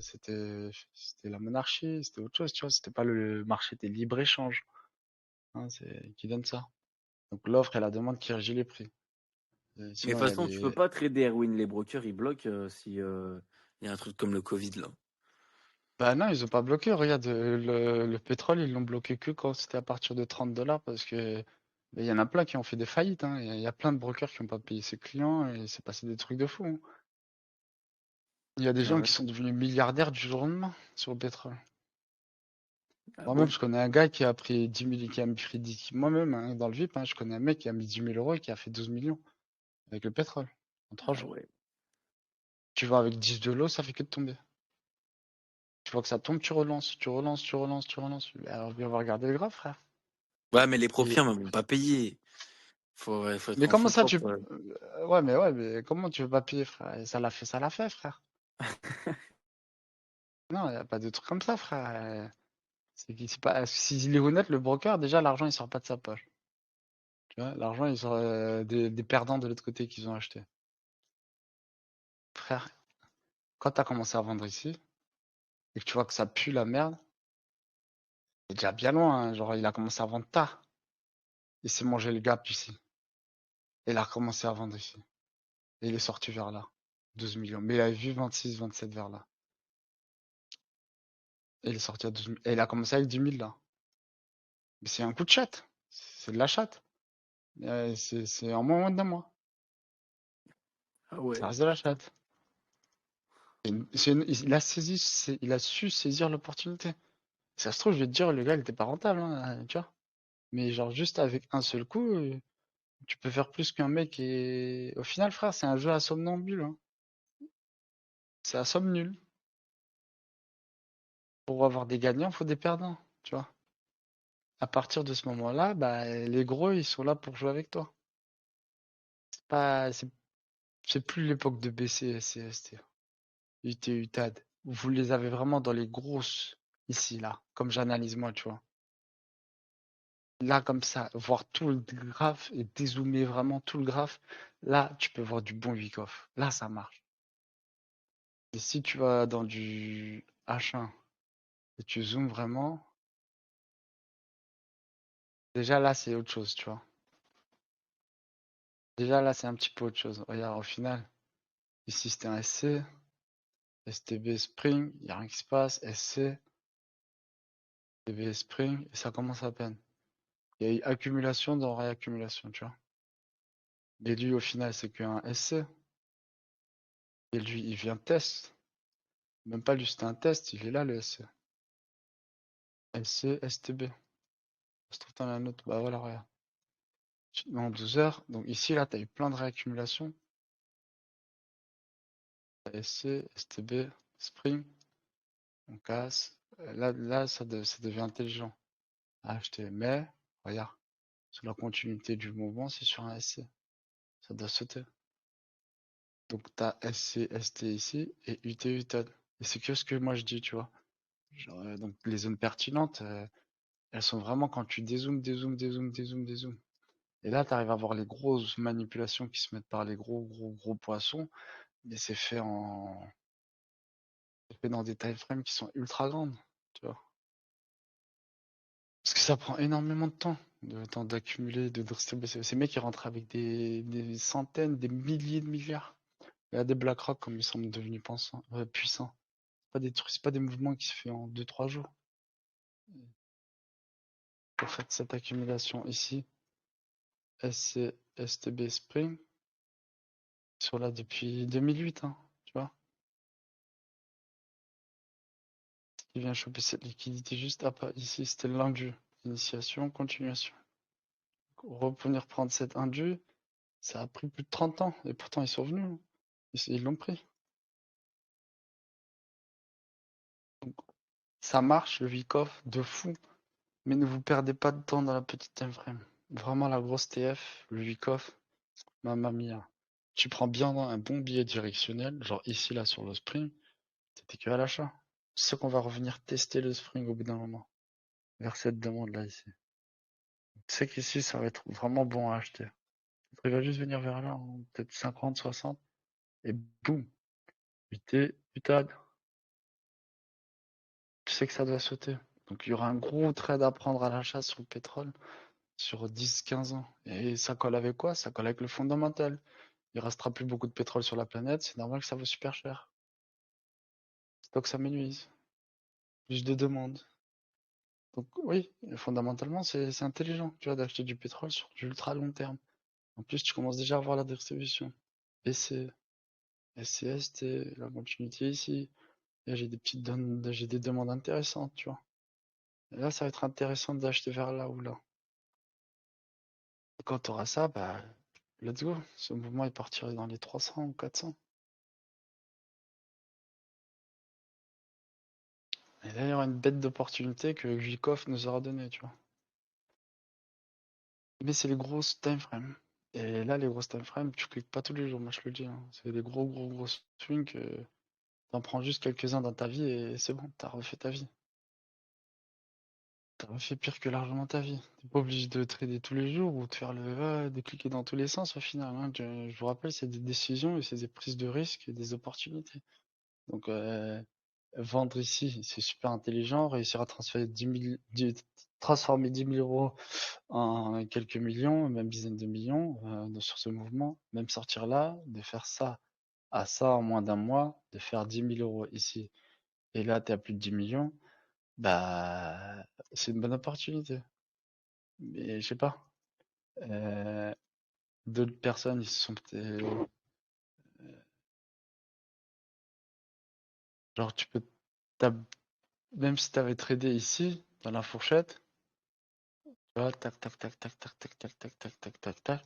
c'était la monarchie, c'était autre chose, tu vois. C'était pas le marché des libre-échange, hein, c'est qui donne ça. Donc l'offre et la demande qui régit les prix. Mais de Sinon, toute il y a façon, tu peux les. pas trader Erwin. Les brokers, ils bloquent si il y a un truc comme le Covid là. Bah non, ils ont pas bloqué. Regarde, le pétrole, ils l'ont bloqué que quand c'était à partir de 30 $ parce que il y en a plein qui ont fait des faillites, hein. Il y a plein de brokers qui n'ont pas payé ses clients et c'est passé des trucs de fou, hein. Il y a des Ah gens ouais. qui sont devenus milliardaires du jour au lendemain sur le pétrole. Ah Moi-même, bon? je connais un gars qui a pris 10 000, qui a pris 10 moi-même, hein, dans le VIP, hein, je connais un mec qui a mis 10 000 € et qui a fait 12 millions avec le pétrole en 3 Ah jours. ouais. Tu vois, avec 10 de l'eau, ça fait que de tomber. Tu vois que ça tombe, tu relances, tu relances, tu relances, tu relances. Alors, on va regarder le graphe, frère. Ouais, mais les Et... profils ne vont pas payer. Faut être Mais en comment fonds ça, tu. propres. Ouais, mais comment tu veux pas payer, frère? Et ça l'a fait, frère. Non, il n'y a pas de truc comme ça, frère. C'est pas. S'il est honnête, le broker, déjà, l'argent, il sort pas de sa poche. Tu vois, l'argent, il sort des perdants de l'autre côté qu'ils ont acheté. Frère, quand tu as commencé à vendre ici, et que tu vois que ça pue la merde, c'est déjà bien loin, hein. Genre, il a commencé à vendre tard. Il s'est mangé le gap ici. Et il a recommencé à vendre ici. Et il est sorti vers là. 12 millions. Mais il a vu 26, 27 vers là. Et il est sorti à 12 000. Et il a commencé avec 10 000 là. Mais c'est un coup de chatte. C'est de la chatte. C'est en moins d'un mois. Ah Ça ouais, reste de la putain. chatte. Il a su saisir l'opportunité. Ça se trouve, je vais te dire, le gars, il était pas rentable, hein, tu vois. Mais genre, juste avec un seul coup, tu peux faire plus qu'un mec et au final, frère, c'est un jeu à somnambule, hein. C'est à somme nulle. Pour avoir des gagnants, faut des perdants, tu vois. À partir de ce moment-là, bah, les gros, ils sont là pour jouer avec toi. C'est pas, c'est plus l'époque de BC, SCST, UT, UTAD. Vous les avez vraiment dans les grosses, ici, là, comme j'analyse moi, tu vois. Là, comme ça, voir tout le graphe et dézoomer vraiment tout le graphe, là, tu peux voir du bon Wyckoff. Là, ça marche. Et si tu vas dans du H1 et tu zoomes vraiment, déjà là, c'est autre chose, tu vois. Déjà là, c'est un petit peu autre chose. Regarde, au final, ici, c'était un SC, STB Spring, il n'y a rien qui se passe, SC, STB Spring, et ça commence à peine. Il y a eu accumulation dans réaccumulation, tu vois. Et lui, au final, c'est qu'un SC. Et lui, il vient test. Même pas lui, c'était un test, il est là, le SC. SC, STB. Ça se trouve, t'en as un autre. Bah voilà, regarde. En 12 heures. Donc ici, là, t'as eu plein de réaccumulations. SC, STB, Spring, on casse. Là, ça devient intelligent à acheter. Mais, regarde, sur la continuité du mouvement, c'est sur un SC. Ça doit sauter. Donc t'as SC, ST ici et UT, UTAD. Et c'est que ce que moi je dis, tu vois. Genre, donc les zones pertinentes, elles sont vraiment quand tu dézoomes, dézoomes, dézoomes, dézoomes, dézoomes. Et là, tu arrives à voir les grosses manipulations qui se mettent par les gros, gros, gros poissons, mais c'est fait dans des time frames qui sont ultra grandes, tu vois. Parce que ça prend énormément de temps d'accumuler, de distribuer. Ces mecs, ils rentrent avec des centaines, des milliers de milliards. Il y a des BlackRock comme ils sont devenus puissants. C'est pas des mouvements qui se font en 2, 3 jours. En fait, cette accumulation ici, SC, STB Spring, ils sont là depuis 2008, hein, tu vois. Il vient choper cette liquidité juste après. Ici, c'était l'indu. Initiation, continuation. Revenir prendre cet indu, ça a pris plus de 30 ans. Et pourtant, ils sont venus, hein. Ils l'ont pris. Donc, ça marche, le Vikov, de fou. Mais ne vous perdez pas de temps dans la petite time frame. Vraiment, la grosse TF, le Vikov, mamma mia. Tu prends bien un bon billet directionnel, genre ici, là, sur le spring, t'étais que à l'achat. C'est qu'on va revenir tester le spring au bout d'un moment. Vers cette demande-là, ici. Tu sais qu'ici, ça va être vraiment bon à acheter. Il va juste venir vers là, hein, peut-être 50, 60, et boum, UT, UTAD. sais que ça doit sauter. Donc il y aura un gros trade à prendre à l'achat sur le pétrole sur 10-15 ans. Et ça colle avec quoi? Ça colle avec le fondamental. Il restera plus beaucoup de pétrole sur la planète, c'est normal que ça vaut super cher. C'est pas que ça m'énuise. Plus de demandes. Donc oui, fondamentalement, c'est intelligent, tu vois, d'acheter du pétrole sur du ultra long terme. En plus, tu commences déjà à voir la distribution. BC, SCST, la continuité ici. Et j'ai des demandes intéressantes, tu vois. Et là, ça va être intéressant d'acheter vers là ou là. Et quand tu auras ça, bah, let's go. Ce mouvement est partirait dans les 300 ou 400. Et là, il y aura une bête d'opportunité que Vikov nous aura donné, tu vois. Mais c'est les grosses time frames. Et là, les grosses time frames, tu cliques pas tous les jours, moi je le dis, hein. C'est des gros swings que t'en prends juste quelques-uns dans ta vie et c'est bon, t'as refait ta vie. T'as refait pire que largement ta vie. T'es pas obligé de trader tous les jours ou de faire de cliquer dans tous les sens au final, hein. Je vous rappelle, c'est des décisions et c'est des prises de risques et des opportunités. Donc, vendre ici, c'est super intelligent. Réussir à transformer 10 000 euros en quelques millions, même dizaines de millions sur ce mouvement. Même sortir là, de faire ça à ça en moins d'un mois, de faire 10 000 euros ici. Et là, tu es à plus de 10 millions. Bah, c'est une bonne opportunité. Mais je sais pas. euh, D'autres personnes, ils se sont peut-être. Genre, t'as- même si tu avais tradé ici, dans la fourchette, tu vois, tac, tac, tac, tac, tac, tac, tac, tac, tac, tac, tac, tac.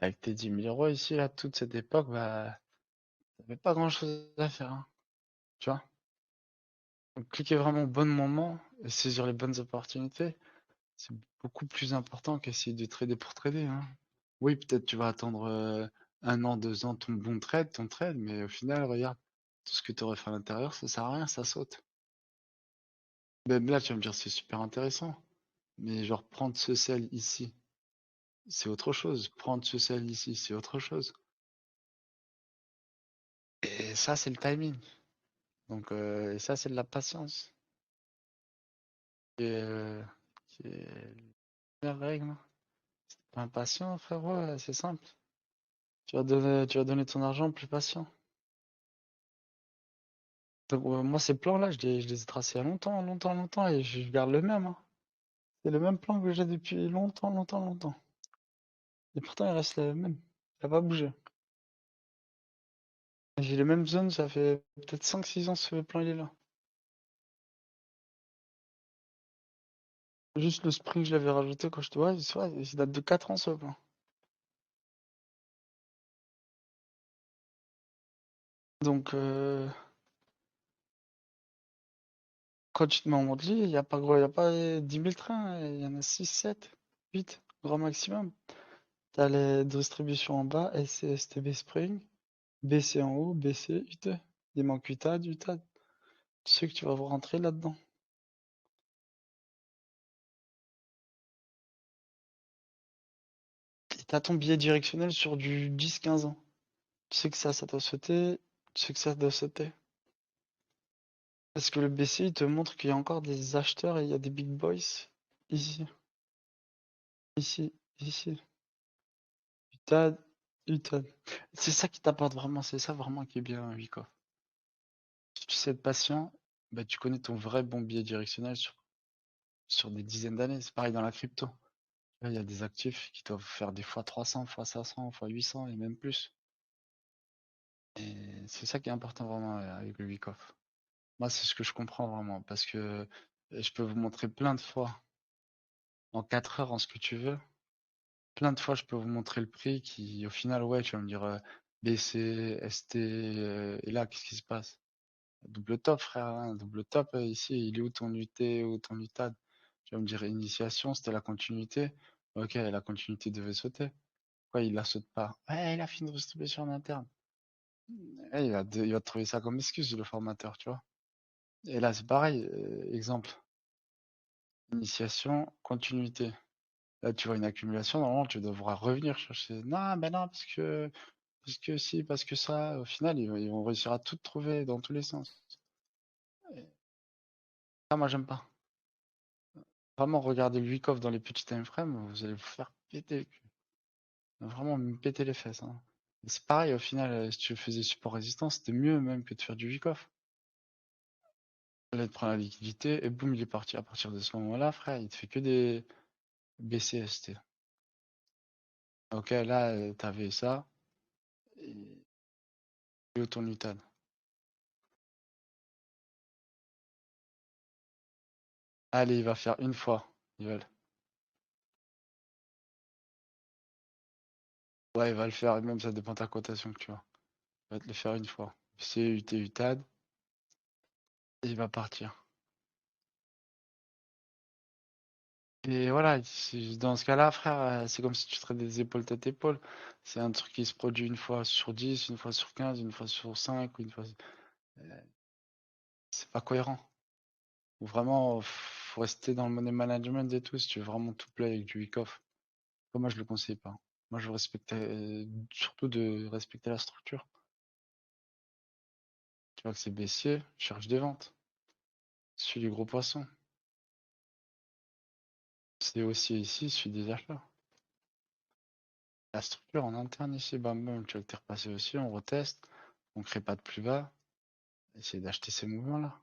Avec tes 10 000 euros ici, là, toute cette époque, bah, t'avais pas grand-chose à faire, hein, tu vois. Donc, cliquer vraiment au bon moment et saisir les bonnes opportunités, c'est beaucoup plus important qu'essayer de trader pour trader, hein. Oui, peut-être tu vas attendre 1 an, 2 ans ton trade, mais au final, regarde, tout ce que tu aurais fait à l'intérieur, ça sert à rien, ça saute. Même là, tu vas me dire, c'est super intéressant, mais genre prendre ce sel ici, c'est autre chose. Prendre ce sel ici, c'est autre chose. Et ça, c'est le timing. Donc, et ça, c'est de la patience. Et, qui est la règle. Pas impatient, frérot, c'est simple. Tu vas donner ton argent plus patient. Donc, moi, ces plans-là, je les ai tracés il y a longtemps, longtemps, longtemps, et je garde le même, hein. C'est le même plan que j'ai depuis longtemps, longtemps, longtemps. Et pourtant, il reste le même. Il n'a pas bougé. J'ai les mêmes zones, ça fait peut-être 5-6 ans ce plan, il est là. Juste le sprint, je l'avais rajouté quand je te vois, il date de 4 ans ce plan. Donc, quand tu te mets en mode lit, il n'y a pas gros, il y a pas 10 000 trains, il y en a 6, 7, 8, grand maximum. T'as les distributions en bas, SC, STB Spring, BC en haut, BC, UT. Il manque UTAD, UTAD. Tu sais que tu vas vous rentrer là-dedans. Et t'as ton billet directionnel sur du 10-15 ans. Tu sais que ça doit sauter. Tu sais que ça doit sauter. Parce que le BC, il te montre qu'il y a encore des acheteurs et il y a des big boys. Ici, ici, ici. UTAD, UTAD. C'est ça qui t'apporte vraiment, c'est ça vraiment qui est bien, Wiko. Si tu sais être patient, bah, tu connais ton vrai bon billet directionnel sur des dizaines d'années. C'est pareil dans la crypto. Là, il y a des actifs qui doivent faire des fois 300, fois 500, fois 800 et même plus. Et c'est ça qui est important vraiment avec le week-off. Moi, c'est ce que je comprends vraiment parce que je peux vous montrer plein de fois en 4 heures en ce que tu veux. Plein de fois, je peux vous montrer le prix qui, au final, ouais, tu vas me dire BC, ST, et là, qu'est-ce qui se passe? Double top, frère, hein, double top ici. Il est où ton UT ou ton UTAD? Tu vas me dire initiation, c'était la continuité. Ok, la continuité devait sauter. Pourquoi il la saute pas? Ouais, il a fait une distribution en interne. Il va te trouver ça comme excuse, le formateur, tu vois. Et là, c'est pareil. Exemple, initiation, continuité. Là, tu vois une accumulation, normalement, tu devras revenir chercher. Non, ben non, parce que si, parce que ça. Au final, ils vont réussir à tout trouver dans tous les sens. Ça, moi, j'aime pas. Vraiment, regardez le week-off dans les petits time frames, vous allez vous faire péter le cul. Vraiment me péter les fesses, hein. Et c'est pareil, au final, si tu faisais support résistance, c'était mieux même que de faire du week-off. Là, il te prend la liquidité et boum, il est parti. À partir de ce moment-là, frère, il te fait que des BCST. Ok, là, t'avais ça. Et ton UTAD. Allez, il va faire une fois. Ils veulent. Ouais, il va le faire, et même ça dépend de ta cotation que tu as. Il va te le faire une fois. C'est UT UTAD. Et il va partir. Et voilà, dans ce cas-là, frère, c'est comme si tu traites des épaules tête épaule. C'est un truc qui se produit une fois sur 10, une fois sur 15, une fois sur 5, une fois. C'est pas cohérent. Ou vraiment, faut rester dans le money management et tout si tu veux vraiment tout play avec du week-off. Moi, je le conseille pas. Moi, je respecte surtout de respecter la structure. Tu vois que c'est baissier, cherche des ventes. Suis les gros poissons. C'est aussi ici, suis des achats. La structure en interne ici, bam bam, tu vois que t'es repassé aussi, on reteste, on crée pas de plus bas. Essaye d'acheter ces mouvements-là.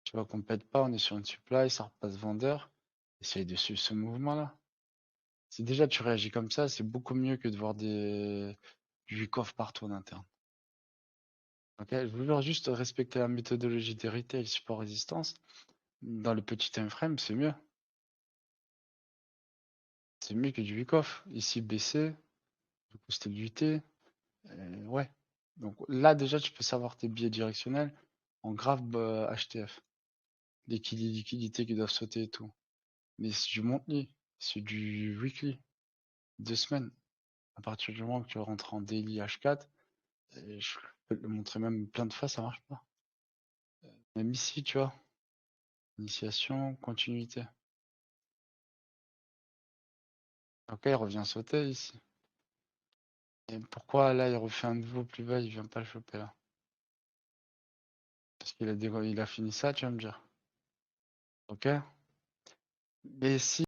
Tu vois qu'on pète pas, on est sur une supply, ça repasse vendeur. Essaye de suivre ce mouvement-là. Si déjà tu réagis comme ça, c'est beaucoup mieux que de voir du coffre partout en interne. Ok, je voulais juste respecter la méthodologie des retail support résistance. Dans le petit time frame, c'est mieux. C'est mieux que du week-off. Ici, BC, du coup, c'était du UT. Ouais. Donc là, déjà, tu peux savoir tes billets directionnels en grave HTF. Les liquidités qui doivent sauter et tout. Mais c'est du monthly, c'est du weekly, 2 semaines. À partir du moment que tu rentres en daily H4, je peux te le montrer même plein de fois, ça marche pas. Même ici, tu vois, initiation, continuité. Ok, il revient sauter ici. Et pourquoi là il refait un nouveau plus bas, il vient pas le choper là? Parce qu'il a fini ça, tu vas me dire. Ok? Mais si